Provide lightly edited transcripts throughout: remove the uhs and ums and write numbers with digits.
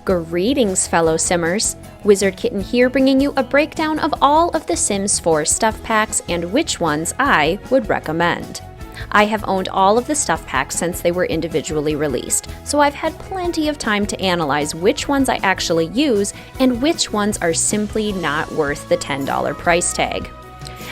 Greetings, fellow Simmers! Wizard Kitten here, bringing you a breakdown of all of the Sims 4 stuff packs and which ones I would recommend. I have owned all of the stuff packs since they were individually released, so I've had plenty of time to analyze which ones I actually use and which ones are simply not worth the $10 price tag.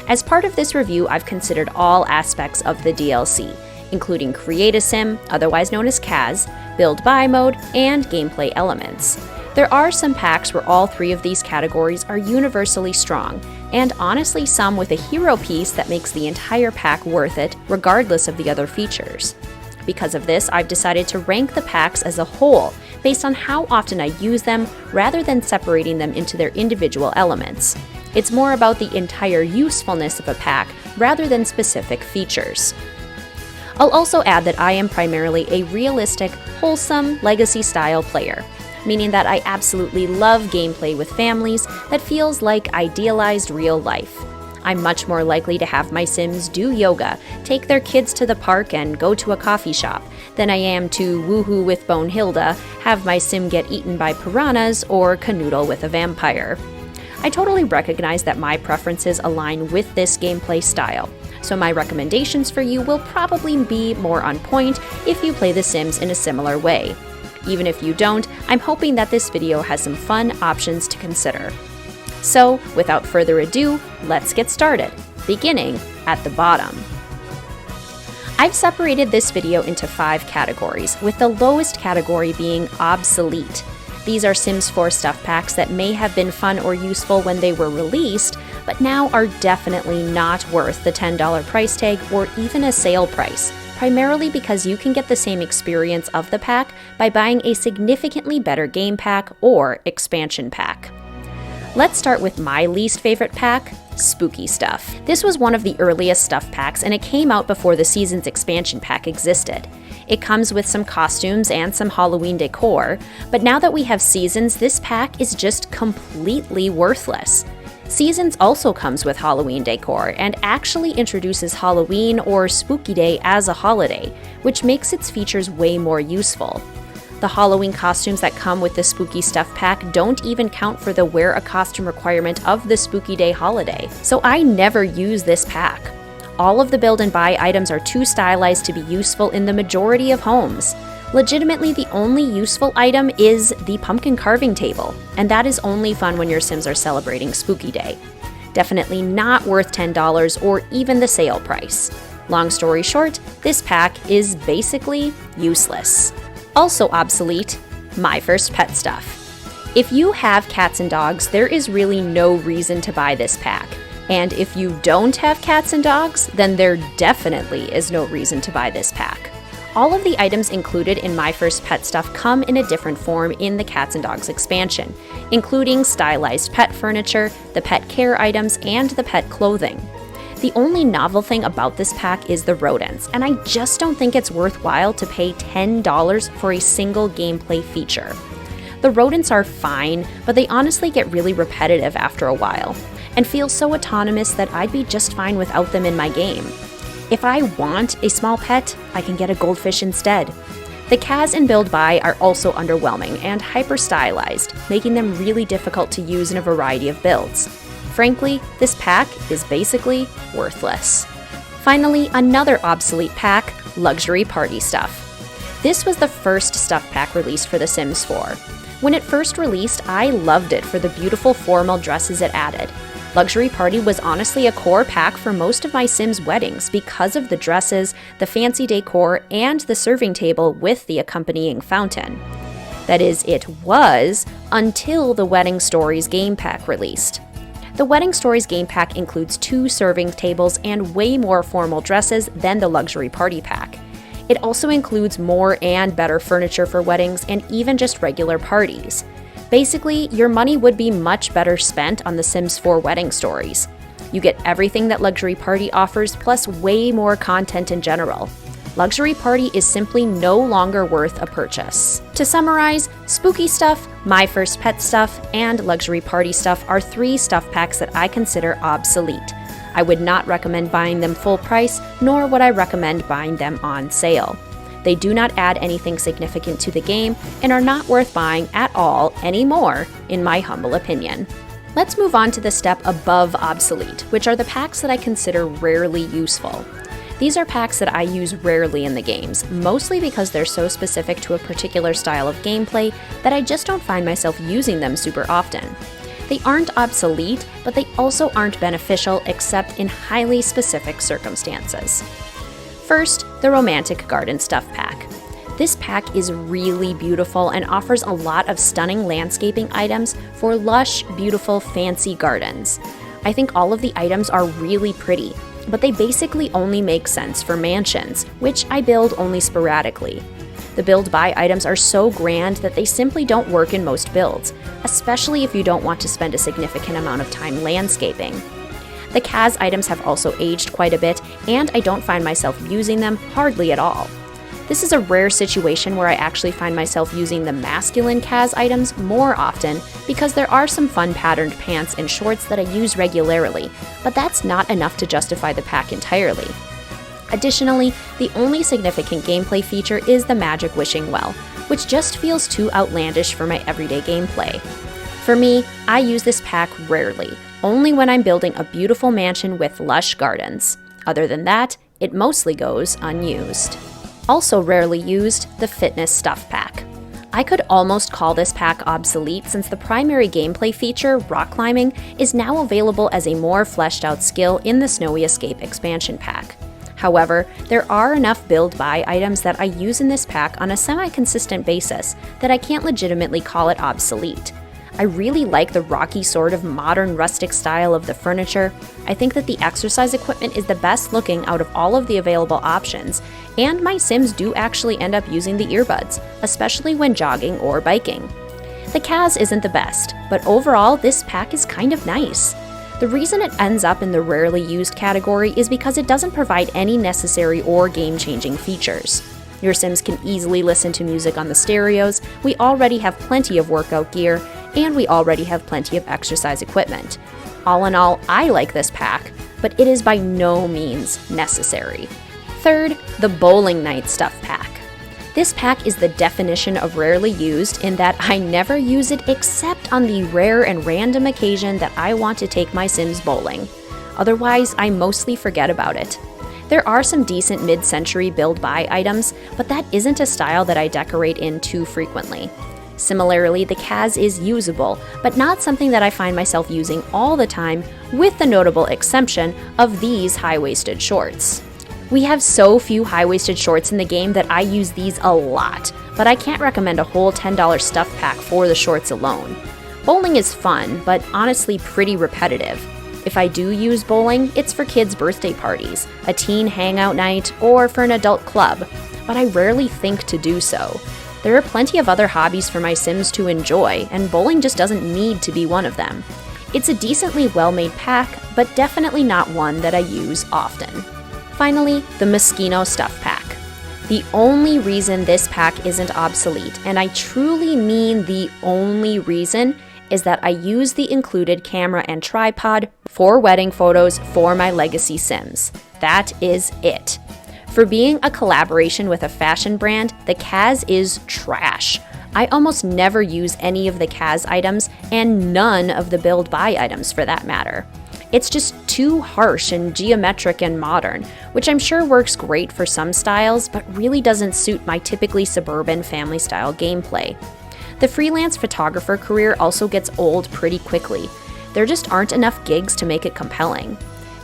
As part of this review, I've considered all aspects of the DLC, including Create a Sim, otherwise known as CAS, Build Buy mode, and gameplay elements. There are some packs where all three of these categories are universally strong, and honestly some with a hero piece that makes the entire pack worth it, regardless of the other features. Because of this, I've decided to rank the packs as a whole, based on how often I use them, rather than separating them into their individual elements. It's more about the entire usefulness of a pack, rather than specific features. I'll also add that I am primarily a realistic, wholesome, legacy-style player, meaning that I absolutely love gameplay with families that feels like idealized real life. I'm much more likely to have my Sims do yoga, take their kids to the park, and go to a coffee shop than I am to woohoo with Bonehilda, have my Sim get eaten by piranhas, or canoodle with a vampire. I totally recognize that my preferences align with this gameplay style, so my recommendations for you will probably be more on point if you play The Sims in a similar way. Even if you don't, I'm hoping that this video has some fun options to consider. So, without further ado, let's get started, beginning at the bottom. I've separated this video into 5 categories, with the lowest category being Obsolete. These are Sims 4 stuff packs that may have been fun or useful when they were released, but now are definitely not worth the $10 price tag or even a sale price, primarily because you can get the same experience of the pack by buying a significantly better game pack or expansion pack. Let's start with my least favorite pack, Spooky Stuff. This was one of the earliest stuff packs, and it came out before the Seasons expansion pack existed. It comes with some costumes and some Halloween decor, but now that we have Seasons, this pack is just completely worthless. Seasons also comes with Halloween decor and actually introduces Halloween or Spooky Day as a holiday, which makes its features way more useful. The Halloween costumes that come with the Spooky Stuff pack don't even count for the wear a costume requirement of the Spooky Day holiday, so I never use this pack. All of the build and buy items are too stylized to be useful in the majority of homes. Legitimately, the only useful item is the pumpkin carving table, and that is only fun when your Sims are celebrating Spooky Day. Definitely not worth $10 or even the sale price. Long story short, this pack is basically useless. Also obsolete, My First Pet Stuff. If you have cats and dogs, there is really no reason to buy this pack. And if you don't have cats and dogs, then there definitely is no reason to buy this pack. All of the items included in My First Pet Stuff come in a different form in the Cats and Dogs expansion, including stylized pet furniture, the pet care items, and the pet clothing. The only novel thing about this pack is the rodents, and I just don't think it's worthwhile to pay $10 for a single gameplay feature. The rodents are fine, but they honestly get really repetitive after a while, and feel so autonomous that I'd be just fine without them in my game. If I want a small pet, I can get a goldfish instead. The CAS and Build Buy are also underwhelming and hyper-stylized, making them really difficult to use in a variety of builds. Frankly, this pack is basically worthless. Finally, another obsolete pack, Luxury Party Stuff. This was the first stuff pack released for The Sims 4. When it first released, I loved it for the beautiful formal dresses it added. Luxury Party was honestly a core pack for most of my Sims' weddings because of the dresses, the fancy decor, and the serving table with the accompanying fountain. That is, it was until the Wedding Stories game pack released. The Wedding Stories game pack includes 2 serving tables and way more formal dresses than the Luxury Party pack. It also includes more and better furniture for weddings and even just regular parties. Basically, your money would be much better spent on The Sims 4 Wedding Stories. You get everything that Luxury Party offers, plus way more content in general. Luxury Party is simply no longer worth a purchase. To summarize, Spooky Stuff, My First Pet Stuff, and Luxury Party Stuff are 3 stuff packs that I consider obsolete. I would not recommend buying them full price, nor would I recommend buying them on sale. They do not add anything significant to the game and are not worth buying at all anymore, in my humble opinion. Let's move on to the step above Obsolete, which are the packs that I consider rarely useful. These are packs that I use rarely in the games, mostly because they're so specific to a particular style of gameplay that I just don't find myself using them super often. They aren't obsolete, but they also aren't beneficial except in highly specific circumstances. First, the Romantic Garden Stuff Pack. This pack is really beautiful and offers a lot of stunning landscaping items for lush, beautiful, fancy gardens. I think all of the items are really pretty, but they basically only make sense for mansions, which I build only sporadically. The build-buy items are so grand that they simply don't work in most builds, especially if you don't want to spend a significant amount of time landscaping. The Kaz items have also aged quite a bit, and I don't find myself using them hardly at all. This is a rare situation where I actually find myself using the masculine Kaz items more often because there are some fun patterned pants and shorts that I use regularly, but that's not enough to justify the pack entirely. Additionally, the only significant gameplay feature is the Magic Wishing Well, which just feels too outlandish for my everyday gameplay. For me, I use this pack rarely, only when I'm building a beautiful mansion with lush gardens. Other than that, it mostly goes unused. Also rarely used, the Fitness Stuff Pack. I could almost call this pack obsolete since the primary gameplay feature, rock climbing, is now available as a more fleshed out skill in the Snowy Escape expansion pack. However, there are enough build-buy items that I use in this pack on a semi-consistent basis that I can't legitimately call it obsolete. I really like the rocky sort of modern rustic style of the furniture. I think that the exercise equipment is the best looking out of all of the available options, and my Sims do actually end up using the earbuds, especially when jogging or biking. The Kaz isn't the best, but overall this pack is kind of nice. The reason it ends up in the rarely used category is because it doesn't provide any necessary or game-changing features. Your Sims can easily listen to music on the stereos, we already have plenty of workout gear, and we already have plenty of exercise equipment. All in all, I like this pack, but it is by no means necessary. Third, the Bowling Night Stuff Pack. This pack is the definition of rarely used in that I never use it except on the rare and random occasion that I want to take my Sims bowling. Otherwise, I mostly forget about it. There are some decent mid-century build-buy items, but that isn't a style that I decorate in too frequently. Similarly, the Kaz is usable, but not something that I find myself using all the time, with the notable exception of these high-waisted shorts. We have so few high-waisted shorts in the game that I use these a lot, but I can't recommend a whole $10 stuff pack for the shorts alone. Bowling is fun, but honestly pretty repetitive. If I do use bowling, it's for kids' birthday parties, a teen hangout night, or for an adult club, but I rarely think to do so. There are plenty of other hobbies for my Sims to enjoy, and bowling just doesn't need to be one of them. It's a decently well-made pack, but definitely not one that I use often. Finally, the Moschino Stuff Pack. The only reason this pack isn't obsolete, and I truly mean the only reason, is that I use the included camera and tripod for wedding photos for my Legacy Sims. That is it. For being a collaboration with a fashion brand, the Kaz is trash. I almost never use any of the Kaz items, and none of the build-buy items for that matter. It's just too harsh and geometric and modern, which I'm sure works great for some styles, but really doesn't suit my typically suburban family-style gameplay. The freelance photographer career also gets old pretty quickly. There just aren't enough gigs to make it compelling.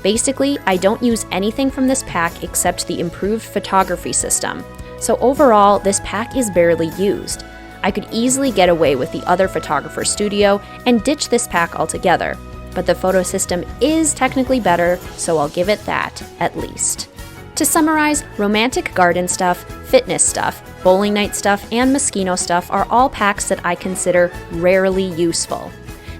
Basically, I don't use anything from this pack except the improved photography system, so overall, this pack is barely used. I could easily get away with the other photographer studio and ditch this pack altogether, but the photo system is technically better, so I'll give it that, at least. To summarize, romantic garden stuff, fitness stuff, bowling night stuff, and Moschino stuff are all packs that I consider rarely useful.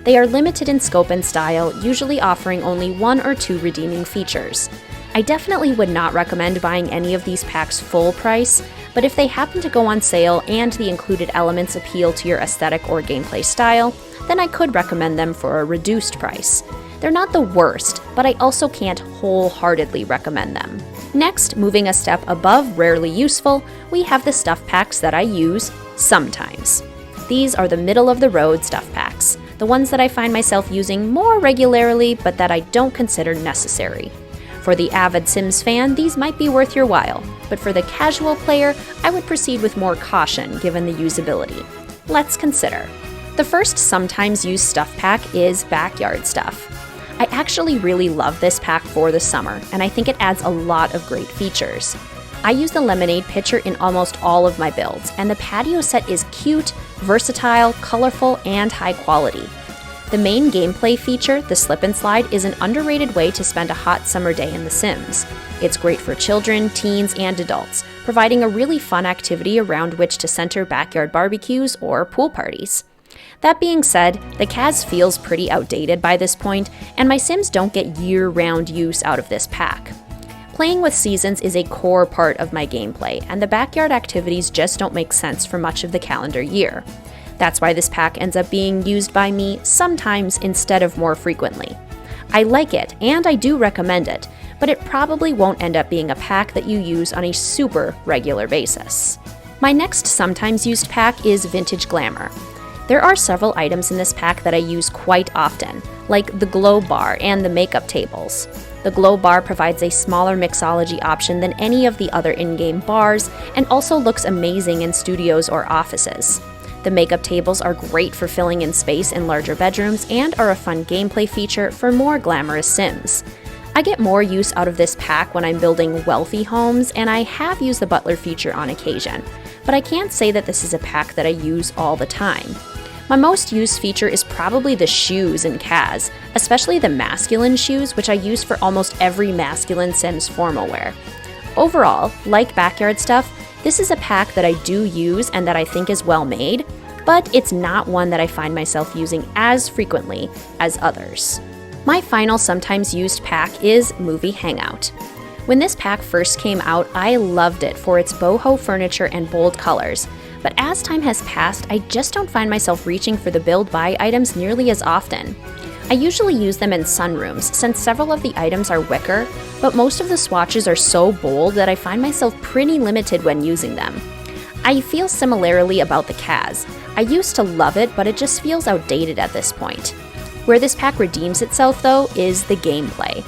They are limited in scope and style, usually offering only 1 or 2 redeeming features. I definitely would not recommend buying any of these packs full price, but if they happen to go on sale and the included elements appeal to your aesthetic or gameplay style, then I could recommend them for a reduced price. They're not the worst, but I also can't wholeheartedly recommend them. Next, moving a step above rarely useful, we have the stuff packs that I use sometimes. These are the middle-of-the-road stuff packs, the ones that I find myself using more regularly but that I don't consider necessary. For the avid Sims fan, these might be worth your while, but for the casual player, I would proceed with more caution given the usability. Let's consider. The first sometimes used stuff pack is backyard stuff. I actually really love this pack for the summer, and I think it adds a lot of great features. I use the lemonade pitcher in almost all of my builds, and the patio set is cute, versatile, colorful, and high quality. The main gameplay feature, the slip and slide, is an underrated way to spend a hot summer day in The Sims. It's great for children, teens, and adults, providing a really fun activity around which to center backyard barbecues or pool parties. That being said, the Kaz feels pretty outdated by this point, and my Sims don't get year-round use out of this pack. Playing with seasons is a core part of my gameplay, and the backyard activities just don't make sense for much of the calendar year. That's why this pack ends up being used by me sometimes instead of more frequently. I like it, and I do recommend it, but it probably won't end up being a pack that you use on a super regular basis. My next sometimes used pack is Vintage Glamour. There are several items in this pack that I use quite often, like the glow bar and the makeup tables. The glow bar provides a smaller mixology option than any of the other in-game bars and also looks amazing in studios or offices. The makeup tables are great for filling in space in larger bedrooms and are a fun gameplay feature for more glamorous Sims. I get more use out of this pack when I'm building wealthy homes, and I have used the butler feature on occasion, but I can't say that this is a pack that I use all the time. My most used feature is probably the shoes in Kaz, especially the masculine shoes, which I use for almost every masculine Sims formal wear. Overall, like backyard stuff, this is a pack that I do use and that I think is well made, but it's not one that I find myself using as frequently as others. My final sometimes used pack is Movie Hangout. When this pack first came out, I loved it for its boho furniture and bold colors, but as time has passed, I just don't find myself reaching for the build-buy items nearly as often. I usually use them in sunrooms since several of the items are wicker, but most of the swatches are so bold that I find myself pretty limited when using them. I feel similarly about the Kaz. I used to love it, but it just feels outdated at this point. Where this pack redeems itself, though, is the gameplay.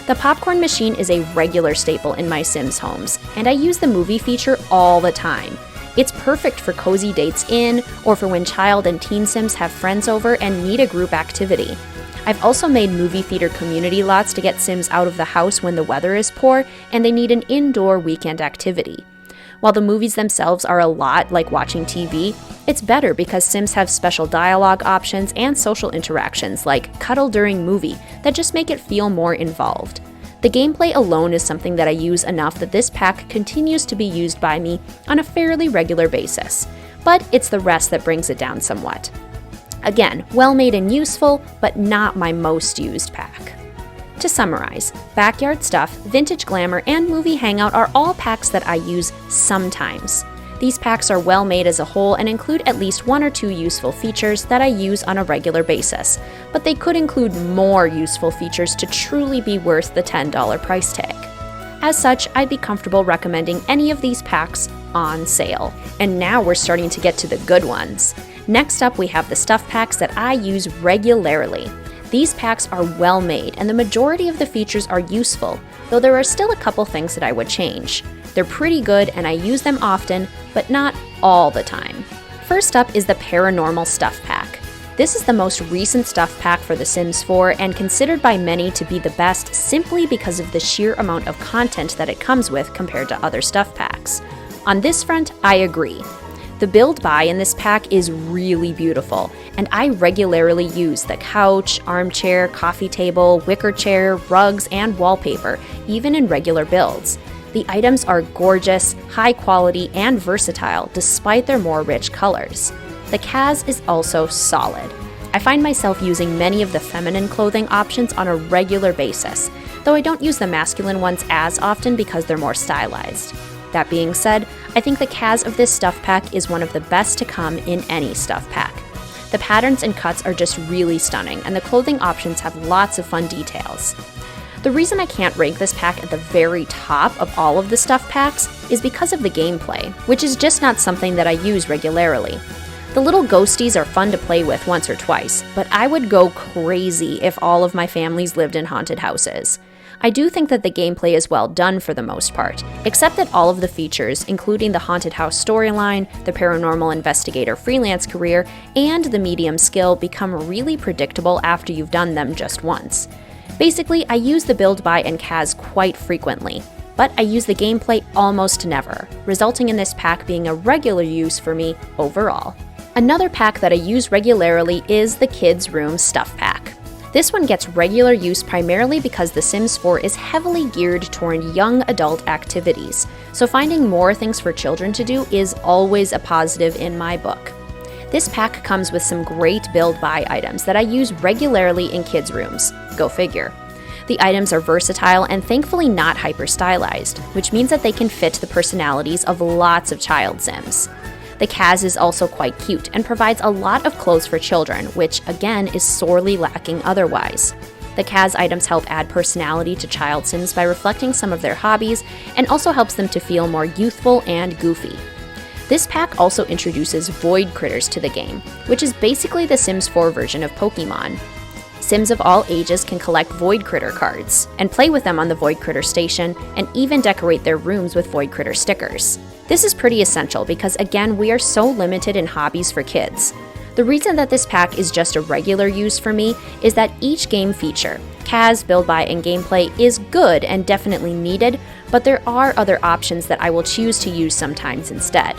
The popcorn machine is a regular staple in my Sims homes, and I use the movie feature all the time. It's perfect for cozy dates in, or for when child and teen Sims have friends over and need a group activity. I've also made movie theater community lots to get Sims out of the house when the weather is poor and they need an indoor weekend activity. While the movies themselves are a lot like watching TV, it's better because Sims have special dialogue options and social interactions like cuddle during movie that just make it feel more involved. The gameplay alone is something that I use enough that this pack continues to be used by me on a fairly regular basis, but it's the rest that brings it down somewhat. Again, well made and useful, but not my most used pack. To summarize, Backyard Stuff, Vintage Glamour, and Movie Hangout are all packs that I use sometimes. These packs are well made as a whole and include at least one or two useful features that I use on a regular basis, but they could include more useful features to truly be worth the $10 price tag. As such, I'd be comfortable recommending any of these packs on sale. And now we're starting to get to the good ones. Next up, we have the stuff packs that I use regularly. These packs are well made, and the majority of the features are useful, though there are still a couple things that I would change. They're pretty good, and I use them often, but not all the time. First up is the Paranormal Stuff Pack. This is the most recent stuff pack for The Sims 4 and considered by many to be the best simply because of the sheer amount of content that it comes with compared to other stuff packs. On this front, I agree. The build buy in this pack is really beautiful, and I regularly use the couch, armchair, coffee table, wicker chair, rugs, and wallpaper, even in regular builds. The items are gorgeous, high quality, and versatile despite their more rich colors. The Kaz is also solid. I find myself using many of the feminine clothing options on a regular basis, though I don't use the masculine ones as often because they're more stylized. That being said, I think the Kaz of this stuff pack is one of the best to come in any stuff pack. The patterns and cuts are just really stunning, and the clothing options have lots of fun details. The reason I can't rank this pack at the very top of all of the stuff packs is because of the gameplay, which is just not something that I use regularly. The little ghosties are fun to play with once or twice, but I would go crazy if all of my families lived in haunted houses. I do think that the gameplay is well done for the most part, except that all of the features, including the haunted house storyline, the paranormal investigator freelance career, and the medium skill, become really predictable after you've done them just once. Basically, I use the build buy and CAS quite frequently, but I use the gameplay almost never, resulting in this pack being a regular use for me overall. Another pack that I use regularly is the Kids Room Stuff Pack. This one gets regular use primarily because The Sims 4 is heavily geared toward young adult activities, so finding more things for children to do is always a positive in my book. This pack comes with some great build-buy items that I use regularly in kids' rooms. Go figure. The items are versatile and thankfully not hyper-stylized, which means that they can fit the personalities of lots of child Sims. The CAS is also quite cute and provides a lot of clothes for children, which again is sorely lacking otherwise. The CAS items help add personality to child Sims by reflecting some of their hobbies and also helps them to feel more youthful and goofy. This pack also introduces Void Critters to the game, which is basically the Sims 4 version of Pokemon. Sims of all ages can collect Void Critter cards and play with them on the Void Critter station and even decorate their rooms with Void Critter stickers. This is pretty essential because, again, we are so limited in hobbies for kids. The reason that this pack is just a regular use for me is that each game feature, CAS, build buy, and gameplay is good and definitely needed, but there are other options that I will choose to use sometimes instead.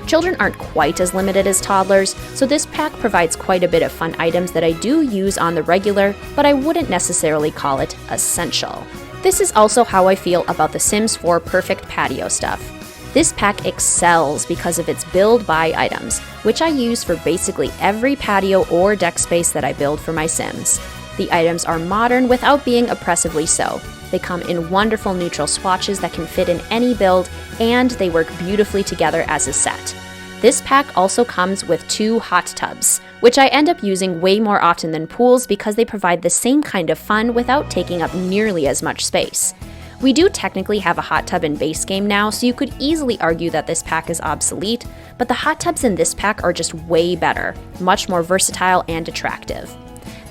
Children aren't quite as limited as toddlers, so this pack provides quite a bit of fun items that I do use on the regular, but I wouldn't necessarily call it essential. This is also how I feel about the Sims 4 Perfect Patio stuff. This pack excels because of its build-buy items, which I use for basically every patio or deck space that I build for my Sims. The items are modern without being oppressively so. They come in wonderful neutral swatches that can fit in any build, and they work beautifully together as a set. This pack also comes with 2 hot tubs, which I end up using way more often than pools because they provide the same kind of fun without taking up nearly as much space. We do technically have a hot tub in base game now, so you could easily argue that this pack is obsolete, but the hot tubs in this pack are just way better, much more versatile and attractive.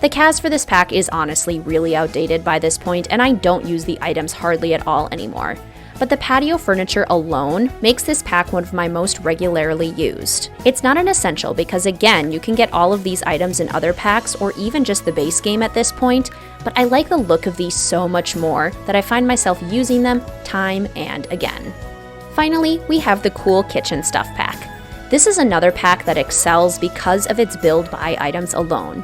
The CAS for this pack is honestly really outdated by this point, and I don't use the items hardly at all anymore. But the patio furniture alone makes this pack one of my most regularly used. It's not an essential because, again, you can get all of these items in other packs or even just the base game at this point, but I like the look of these so much more that I find myself using them time and again. Finally, we have the Cool Kitchen Stuff Pack. This is another pack that excels because of its build-buy items alone.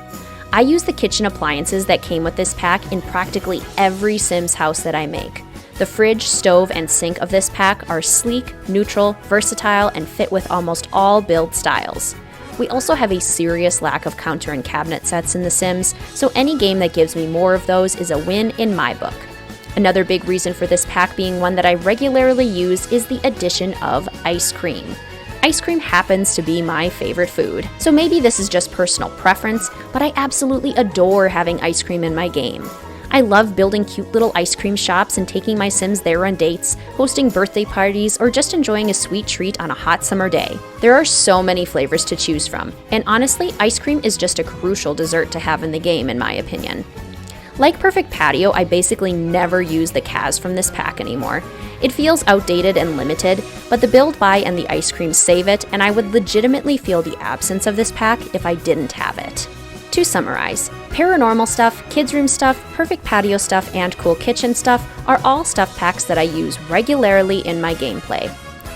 I use the kitchen appliances that came with this pack in practically every Sims house that I make. The fridge, stove, and sink of this pack are sleek, neutral, versatile, and fit with almost all build styles. We also have a serious lack of counter and cabinet sets in The Sims, so any game that gives me more of those is a win in my book. Another big reason for this pack being one that I regularly use is the addition of ice cream. Ice cream happens to be my favorite food, so maybe this is just personal preference, but I absolutely adore having ice cream in my game. I love building cute little ice cream shops and taking my Sims there on dates, hosting birthday parties, or just enjoying a sweet treat on a hot summer day. There are so many flavors to choose from, and honestly, ice cream is just a crucial dessert to have in the game, in my opinion. Like Perfect Patio, I basically never use the CAS from this pack anymore. It feels outdated and limited, but the build buy and the ice cream save it, and I would legitimately feel the absence of this pack if I didn't have it. To summarize, paranormal stuff, kids room stuff, perfect patio stuff, and cool kitchen stuff are all stuff packs that I use regularly in my gameplay.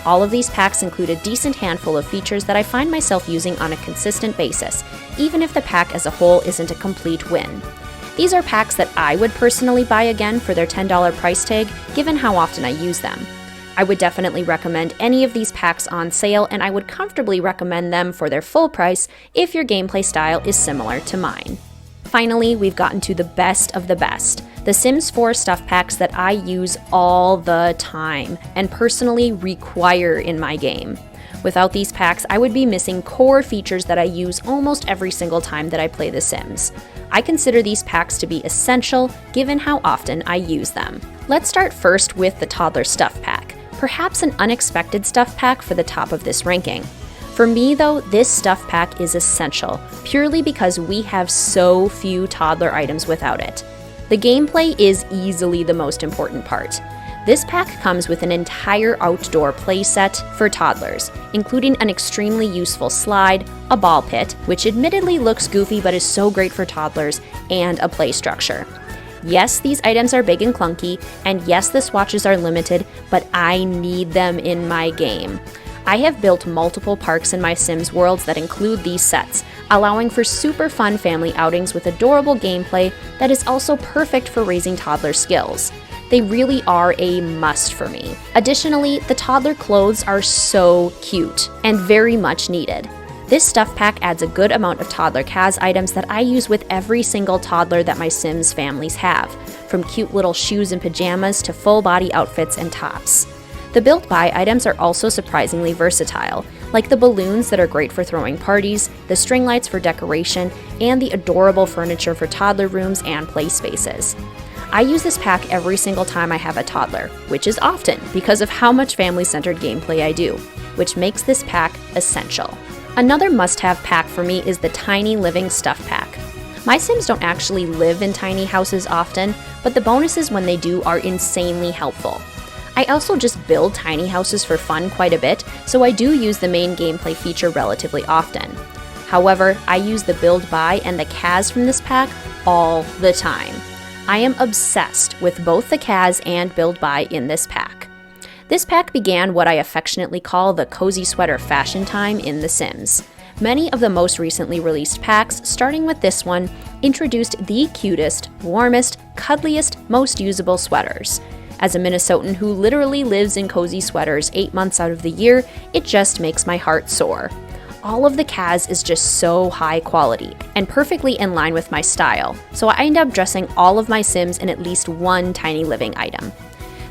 All of these packs include a decent handful of features that I find myself using on a consistent basis, even if the pack as a whole isn't a complete win. These are packs that I would personally buy again for their $10 price tag, given how often I use them. I would definitely recommend any of these packs on sale, and I would comfortably recommend them for their full price if your gameplay style is similar to mine. Finally, we've gotten to the best of the best, the Sims 4 stuff packs that I use all the time and personally require in my game. Without these packs, I would be missing core features that I use almost every single time that I play The Sims. I consider these packs to be essential given how often I use them. Let's start first with the toddler stuff pack, perhaps an unexpected stuff pack for the top of this ranking. For me though, this stuff pack is essential, purely because we have so few toddler items without it. The gameplay is easily the most important part. This pack comes with an entire outdoor play set for toddlers, including an extremely useful slide, a ball pit, which admittedly looks goofy but is so great for toddlers, and a play structure. Yes, these items are big and clunky, and yes, the swatches are limited, but I need them in my game. I have built multiple parks in my Sims worlds that include these sets, allowing for super fun family outings with adorable gameplay that is also perfect for raising toddler skills. They really are a must for me. Additionally, the toddler clothes are so cute and very much needed. This stuff pack adds a good amount of toddler CAS items that I use with every single toddler that my Sims families have, from cute little shoes and pajamas to full body outfits and tops. The built-by items are also surprisingly versatile, like the balloons that are great for throwing parties, the string lights for decoration, and the adorable furniture for toddler rooms and play spaces. I use this pack every single time I have a toddler, which is often because of how much family-centered gameplay I do, which makes this pack essential. Another must-have pack for me is the Tiny Living Stuff Pack. My Sims don't actually live in tiny houses often, but the bonuses when they do are insanely helpful. I also just build tiny houses for fun quite a bit, so I do use the main gameplay feature relatively often. However, I use the build by and the CAS from this pack all the time. I am obsessed with both the CAS and build by in this pack. This pack began what I affectionately call the cozy sweater fashion time in The Sims. Many of the most recently released packs, starting with this one, introduced the cutest, warmest, cuddliest, most usable sweaters. As a Minnesotan who literally lives in cozy sweaters 8 months out of the year, it just makes my heart soar. All of the CAS is just so high quality and perfectly in line with my style, so I end up dressing all of my Sims in at least one tiny living item.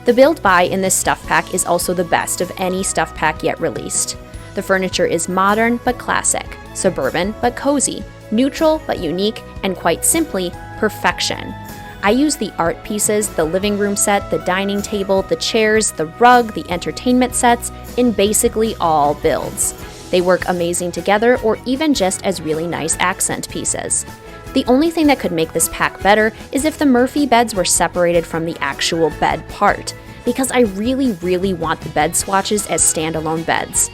The build by in this stuff pack is also the best of any stuff pack yet released. The furniture is modern but classic, suburban but cozy, neutral but unique, and quite simply, perfection. I use the art pieces, the living room set, the dining table, the chairs, the rug, the entertainment sets in basically all builds. They work amazing together or even just as really nice accent pieces. The only thing that could make this pack better is if the Murphy beds were separated from the actual bed part, because I really want the bed swatches as standalone beds.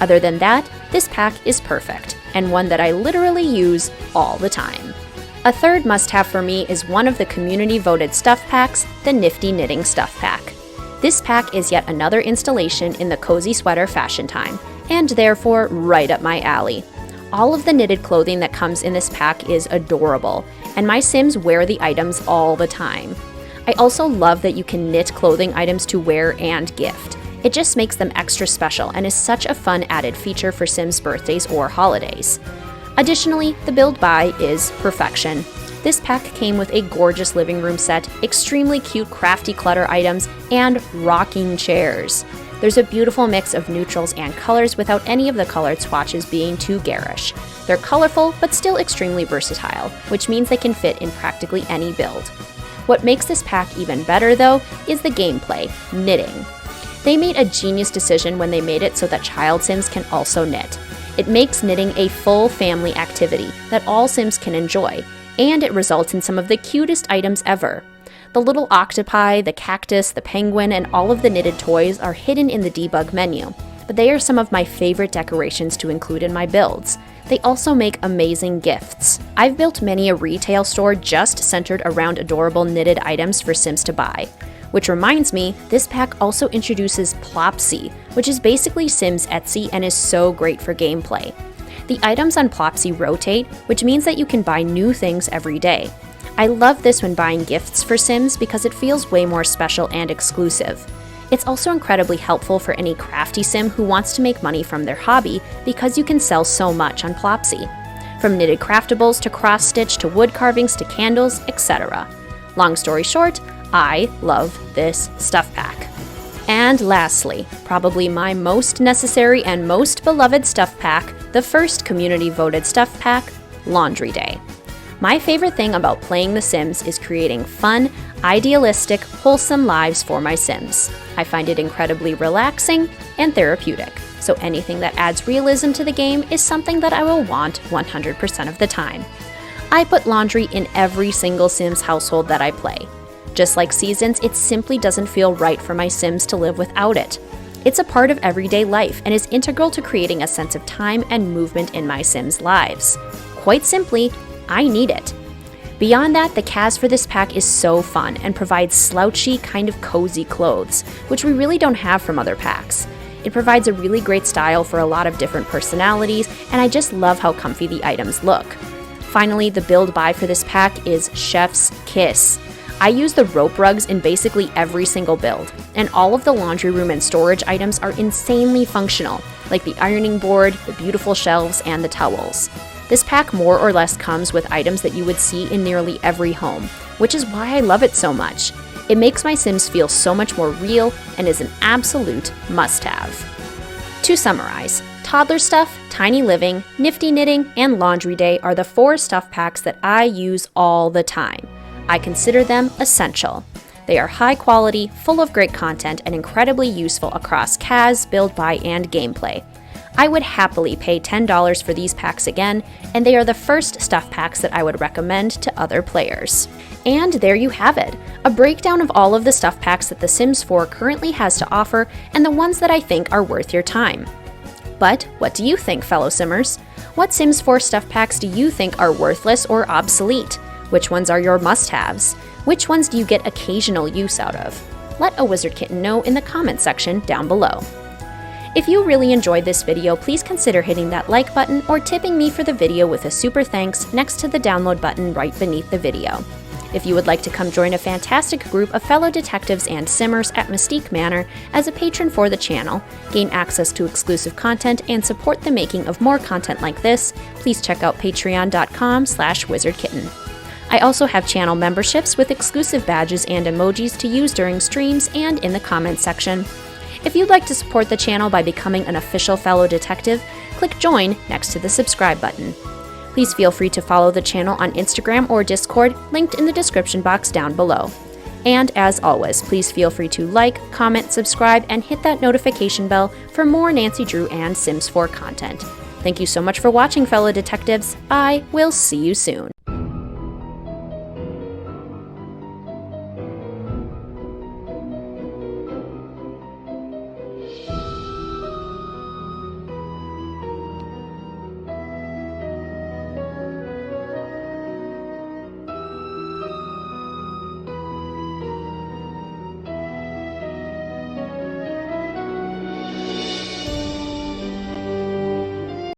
Other than that, this pack is perfect, and one that I literally use all the time. A third must-have for me is one of the community-voted stuff packs, the Nifty Knitting Stuff Pack. This pack is yet another installation in the cozy sweater fashion time, and therefore right up my alley. All of the knitted clothing that comes in this pack is adorable, and my Sims wear the items all the time. I also love that you can knit clothing items to wear and gift. It just makes them extra special and is such a fun added feature for Sims birthdays or holidays. Additionally, the build by is perfection. This pack came with a gorgeous living room set, extremely cute crafty clutter items, and rocking chairs. There's a beautiful mix of neutrals and colors without any of the colored swatches being too garish. They're colorful, but still extremely versatile, which means they can fit in practically any build. What makes this pack even better, though, is the gameplay, knitting. They made a genius decision when they made it so that child Sims can also knit. It makes knitting a full family activity that all Sims can enjoy, and it results in some of the cutest items ever. The little octopi, the cactus, the penguin, and all of the knitted toys are hidden in the debug menu, but they are some of my favorite decorations to include in my builds. They also make amazing gifts. I've built many a retail store just centered around adorable knitted items for Sims to buy. Which reminds me, this pack also introduces Plopsy, which is basically Sims Etsy and is so great for gameplay. The items on Plopsy rotate, which means that you can buy new things every day. I love this when buying gifts for Sims because it feels way more special and exclusive. It's also incredibly helpful for any crafty Sim who wants to make money from their hobby because you can sell so much on Plopsy. From knitted craftables to cross-stitch to wood carvings to candles, etc. Long story short, I love this stuff pack. And lastly, probably my most necessary and most beloved stuff pack, the first community voted stuff pack, Laundry Day. My favorite thing about playing The Sims is creating fun, idealistic, wholesome lives for my Sims. I find it incredibly relaxing and therapeutic, so anything that adds realism to the game is something that I will want 100% of the time. I put laundry in every single Sims household that I play. Just like seasons, it simply doesn't feel right for my Sims to live without it. It's a part of everyday life and is integral to creating a sense of time and movement in my Sims' lives. Quite simply, I need it. Beyond that, the cast for this pack is so fun and provides slouchy, kind of cozy clothes, which we really don't have from other packs. It provides a really great style for a lot of different personalities, and I just love how comfy the items look. Finally, the build buy for this pack is Chef's Kiss. I use the rope rugs in basically every single build, and all of the laundry room and storage items are insanely functional, like the ironing board, the beautiful shelves, and the towels. This pack more or less comes with items that you would see in nearly every home, which is why I love it so much. It makes my Sims feel so much more real and is an absolute must-have. To summarize, Toddler Stuff, Tiny Living, Nifty Knitting, and Laundry Day are the 4 stuff packs that I use all the time. I consider them essential. They are high quality, full of great content, and incredibly useful across CAS, build buy, and gameplay. I would happily pay $10 for these packs again, and they are the first stuff packs that I would recommend to other players. And there you have it, a breakdown of all of the stuff packs that The Sims 4 currently has to offer and the ones that I think are worth your time. But what do you think, fellow Simmers? What Sims 4 stuff packs do you think are worthless or obsolete? Which ones are your must-haves? Which ones do you get occasional use out of? Let a Wizard Kitten know in the comment section down below. If you really enjoyed this video, please consider hitting that like button or tipping me for the video with a super thanks next to the download button right beneath the video. If you would like to come join a fantastic group of fellow detectives and Simmers at Mystique Manor as a patron for the channel, gain access to exclusive content, and support the making of more content like this, please check out patreon.com/wizardkitten. I also have channel memberships with exclusive badges and emojis to use during streams and in the comments section. If you'd like to support the channel by becoming an official fellow detective, click join next to the subscribe button. Please feel free to follow the channel on Instagram or Discord, linked in the description box down below. And as always, please feel free to like, comment, subscribe, and hit that notification bell for more Nancy Drew and Sims 4 content. Thank you so much for watching, fellow detectives. I will see you soon.